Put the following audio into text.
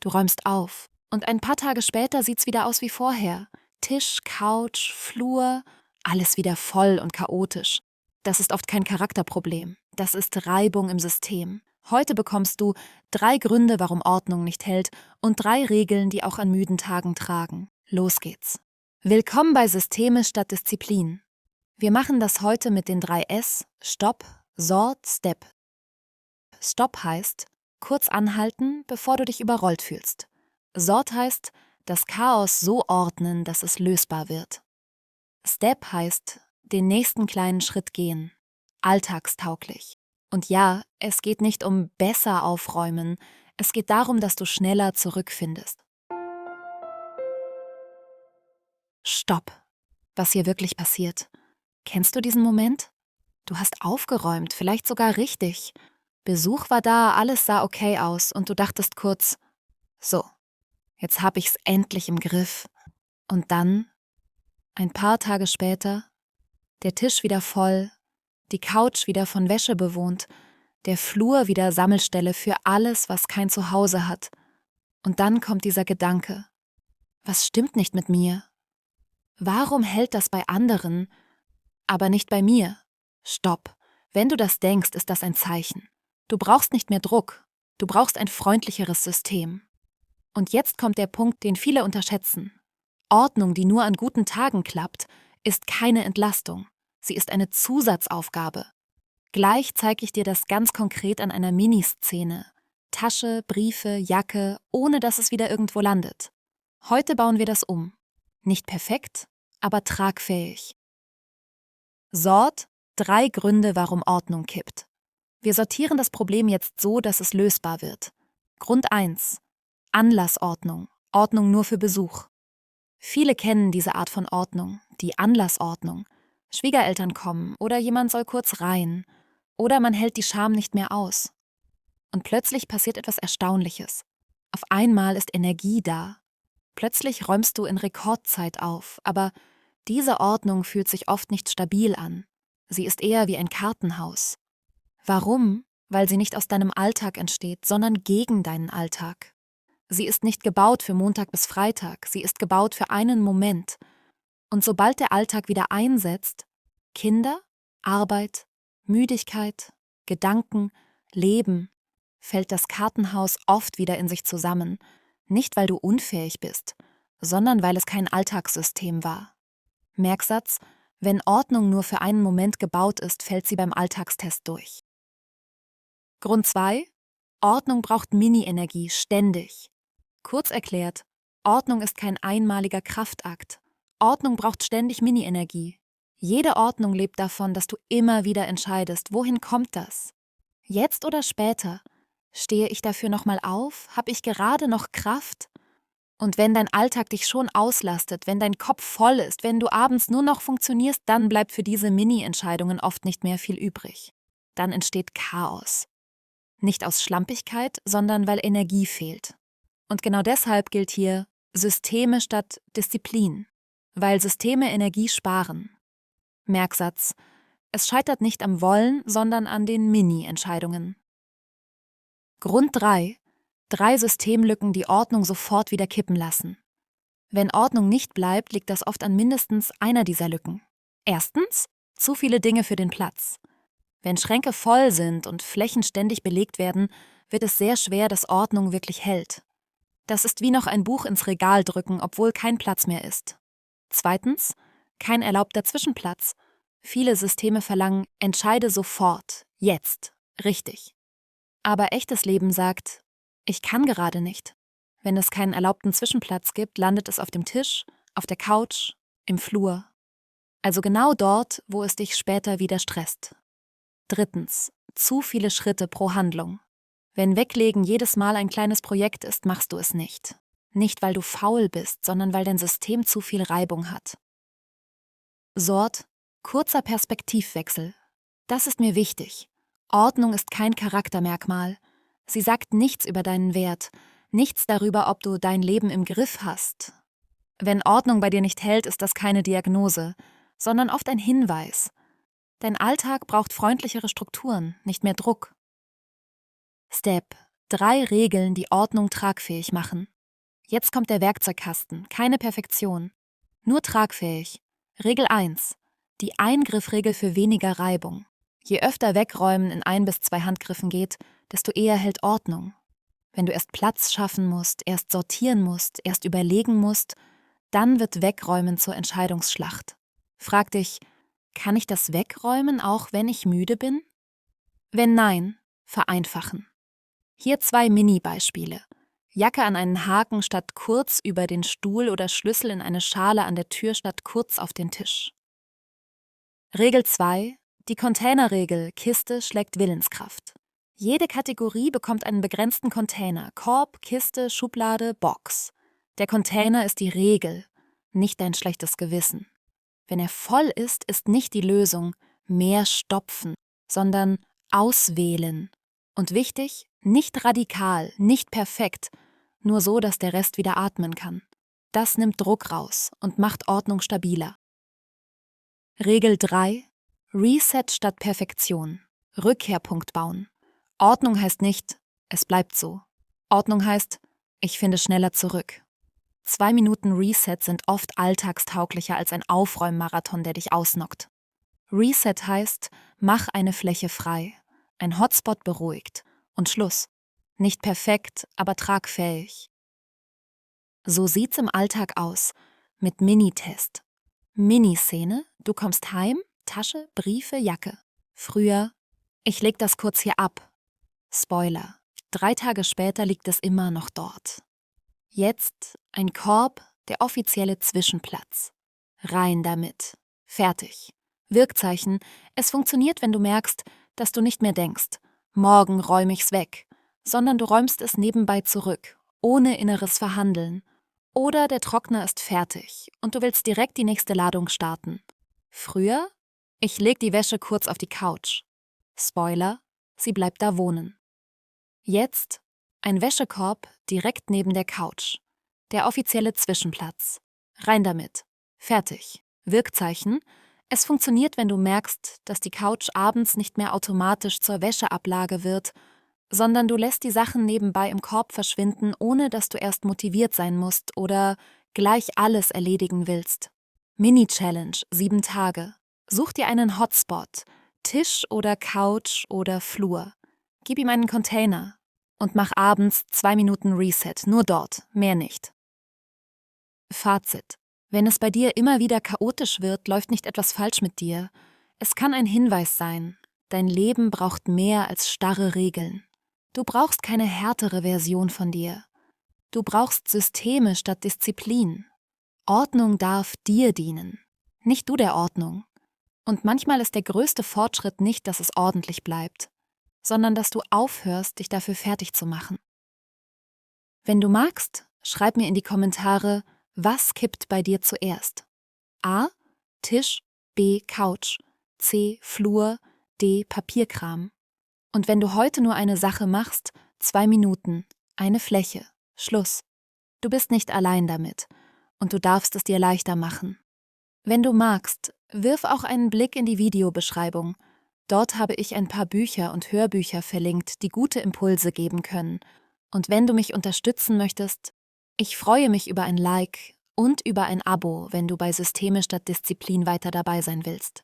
Du räumst auf und ein paar Tage später sieht's wieder aus wie vorher. Tisch, Couch, Flur, alles wieder voll und chaotisch. Das ist oft kein Charakterproblem. Das ist Reibung im System. Heute bekommst du 3 Gründe, warum Ordnung nicht hält und 3 Regeln, die auch an müden Tagen tragen. Los geht's. Willkommen bei Systeme statt Disziplin. Wir machen das heute mit den 3 S: Stopp, Sort, Step. Stopp heißt, kurz anhalten, bevor du dich überrollt fühlst. Sort heißt, das Chaos so ordnen, dass es lösbar wird. Step heißt, den nächsten kleinen Schritt gehen. Alltagstauglich. Und ja, es geht nicht um besser aufräumen, es geht darum, dass du schneller zurückfindest. Stopp. Was hier wirklich passiert. Kennst du diesen Moment? Du hast aufgeräumt, vielleicht sogar richtig. Besuch war da, alles sah okay aus und du dachtest kurz, so, jetzt hab ich's endlich im Griff. Und dann, ein paar Tage später, der Tisch wieder voll, die Couch wieder von Wäsche bewohnt, der Flur wieder Sammelstelle für alles, was kein Zuhause hat. Und dann kommt dieser Gedanke, was stimmt nicht mit mir? Warum hält das bei anderen, aber nicht bei mir? Stopp. Wenn du das denkst, ist das ein Zeichen. Du brauchst nicht mehr Druck. Du brauchst ein freundlicheres System. Und jetzt kommt der Punkt, den viele unterschätzen. Ordnung, die nur an guten Tagen klappt, ist keine Entlastung. Sie ist eine Zusatzaufgabe. Gleich zeige ich dir das ganz konkret an einer Miniszene. Tasche, Briefe, Jacke, ohne dass es wieder irgendwo landet. Heute bauen wir das um. Nicht perfekt, aber tragfähig. Sort: 3 Gründe, warum Ordnung kippt. Wir sortieren das Problem jetzt so, dass es lösbar wird. Grund 1. Anlassordnung. Ordnung nur für Besuch. Viele kennen diese Art von Ordnung, die Anlassordnung. Schwiegereltern kommen oder jemand soll kurz rein. Oder man hält die Scham nicht mehr aus. Und plötzlich passiert etwas Erstaunliches. Auf einmal ist Energie da. Plötzlich räumst du in Rekordzeit auf, aber diese Ordnung fühlt sich oft nicht stabil an. Sie ist eher wie ein Kartenhaus. Warum? Weil sie nicht aus deinem Alltag entsteht, sondern gegen deinen Alltag. Sie ist nicht gebaut für Montag bis Freitag, sie ist gebaut für einen Moment. Und sobald der Alltag wieder einsetzt, Kinder, Arbeit, Müdigkeit, Gedanken, Leben, fällt das Kartenhaus oft wieder in sich zusammen. Nicht, weil du unfähig bist, sondern weil es kein Alltagssystem war. Merksatz: Wenn Ordnung nur für einen Moment gebaut ist, fällt sie beim Alltagstest durch. Grund 2. Ordnung braucht Mini-Energie, ständig. Kurz erklärt, Ordnung ist kein einmaliger Kraftakt. Ordnung braucht ständig Mini-Energie. Jede Ordnung lebt davon, dass du immer wieder entscheidest, wohin kommt das? Jetzt oder später? Stehe ich dafür nochmal auf? Habe ich gerade noch Kraft? Und wenn dein Alltag dich schon auslastet, wenn dein Kopf voll ist, wenn du abends nur noch funktionierst, dann bleibt für diese Mini-Entscheidungen oft nicht mehr viel übrig. Dann entsteht Chaos. Nicht aus Schlampigkeit, sondern weil Energie fehlt. Und genau deshalb gilt hier Systeme statt Disziplin, weil Systeme Energie sparen. Merksatz: Es scheitert nicht am Wollen, sondern an den Mini-Entscheidungen. Grund 3. 3 Systemlücken, die Ordnung sofort wieder kippen lassen. Wenn Ordnung nicht bleibt, liegt das oft an mindestens einer dieser Lücken. Erstens: zu viele Dinge für den Platz. Wenn Schränke voll sind und Flächen ständig belegt werden, wird es sehr schwer, dass Ordnung wirklich hält. Das ist wie noch ein Buch ins Regal drücken, obwohl kein Platz mehr ist. Zweitens: kein erlaubter Zwischenplatz. Viele Systeme verlangen, entscheide sofort, jetzt, richtig. Aber echtes Leben sagt, ich kann gerade nicht. Wenn es keinen erlaubten Zwischenplatz gibt, landet es auf dem Tisch, auf der Couch, im Flur. Also genau dort, wo es dich später wieder stresst. Drittens: zu viele Schritte pro Handlung. Wenn Weglegen jedes Mal ein kleines Projekt ist, machst du es nicht. Nicht, weil du faul bist, sondern weil dein System zu viel Reibung hat. Sort: kurzer Perspektivwechsel. Das ist mir wichtig. Ordnung ist kein Charaktermerkmal. Sie sagt nichts über deinen Wert, nichts darüber, ob du dein Leben im Griff hast. Wenn Ordnung bei dir nicht hält, ist das keine Diagnose, sondern oft ein Hinweis. Dein Alltag braucht freundlichere Strukturen, nicht mehr Druck. Step: 3 Regeln, die Ordnung tragfähig machen. Jetzt kommt der Werkzeugkasten, keine Perfektion, nur tragfähig. Regel 1. Die Eingriffregel für weniger Reibung. Je öfter Wegräumen in 1 bis 2 Handgriffen geht, desto eher hält Ordnung. Wenn du erst Platz schaffen musst, erst sortieren musst, erst überlegen musst, dann wird Wegräumen zur Entscheidungsschlacht. Frag dich, kann ich das wegräumen, auch wenn ich müde bin? Wenn nein, vereinfachen. Hier 2 Mini-Beispiele. Jacke an einen Haken statt kurz über den Stuhl oder Schlüssel in eine Schale an der Tür statt kurz auf den Tisch. Regel 2. Die Containerregel, Kiste schlägt Willenskraft. Jede Kategorie bekommt einen begrenzten Container, Korb, Kiste, Schublade, Box. Der Container ist die Regel, nicht dein schlechtes Gewissen. Wenn er voll ist nicht die Lösung, mehr stopfen, sondern auswählen. Und wichtig, nicht radikal, nicht perfekt, nur so, dass der Rest wieder atmen kann. Das nimmt Druck raus und macht Ordnung stabiler. Regel 3. Reset statt Perfektion. Rückkehrpunkt bauen. Ordnung heißt nicht, es bleibt so. Ordnung heißt, ich finde schneller zurück. 2 Minuten Reset sind oft alltagstauglicher als ein Aufräummarathon, der dich ausnockt. Reset heißt, mach eine Fläche frei, ein Hotspot beruhigt und Schluss. Nicht perfekt, aber tragfähig. So sieht's im Alltag aus, mit Minitest. Miniszene, du kommst heim, Tasche, Briefe, Jacke. Früher, ich leg das kurz hier ab. Spoiler, 3 Tage später liegt es immer noch dort. Jetzt ein Korb, der offizielle Zwischenplatz. Rein damit. Fertig. Wirkzeichen, es funktioniert, wenn du merkst, dass du nicht mehr denkst, morgen räum ich's weg, sondern du räumst es nebenbei zurück, ohne inneres Verhandeln. Oder der Trockner ist fertig und du willst direkt die nächste Ladung starten. Früher, ich leg die Wäsche kurz auf die Couch. Spoiler, sie bleibt da wohnen. Jetzt ein Wäschekorb direkt neben der Couch. Der offizielle Zwischenplatz. Rein damit. Fertig. Wirkzeichen. Es funktioniert, wenn du merkst, dass die Couch abends nicht mehr automatisch zur Wäscheablage wird, sondern du lässt die Sachen nebenbei im Korb verschwinden, ohne dass du erst motiviert sein musst oder gleich alles erledigen willst. Mini-Challenge, 7 Tage. Such dir einen Hotspot, Tisch oder Couch oder Flur. Gib ihm einen Container. Und mach abends 2 Minuten Reset, nur dort, mehr nicht. Fazit. Wenn es bei dir immer wieder chaotisch wird, läuft nicht etwas falsch mit dir. Es kann ein Hinweis sein. Dein Leben braucht mehr als starre Regeln. Du brauchst keine härtere Version von dir. Du brauchst Systeme statt Disziplin. Ordnung darf dir dienen, nicht du der Ordnung. Und manchmal ist der größte Fortschritt nicht, dass es ordentlich bleibt, sondern dass du aufhörst, dich dafür fertig zu machen. Wenn du magst, schreib mir in die Kommentare, was kippt bei dir zuerst? A. Tisch, B. Couch, C. Flur, D. Papierkram. Und wenn du heute nur eine Sache machst, 2 Minuten, eine Fläche, Schluss. Du bist nicht allein damit und du darfst es dir leichter machen. Wenn du magst, wirf auch einen Blick in die Videobeschreibung. Dort habe ich ein paar Bücher und Hörbücher verlinkt, die gute Impulse geben können. Und wenn du mich unterstützen möchtest, ich freue mich über ein Like und über ein Abo, wenn du bei Systeme statt Disziplin weiter dabei sein willst.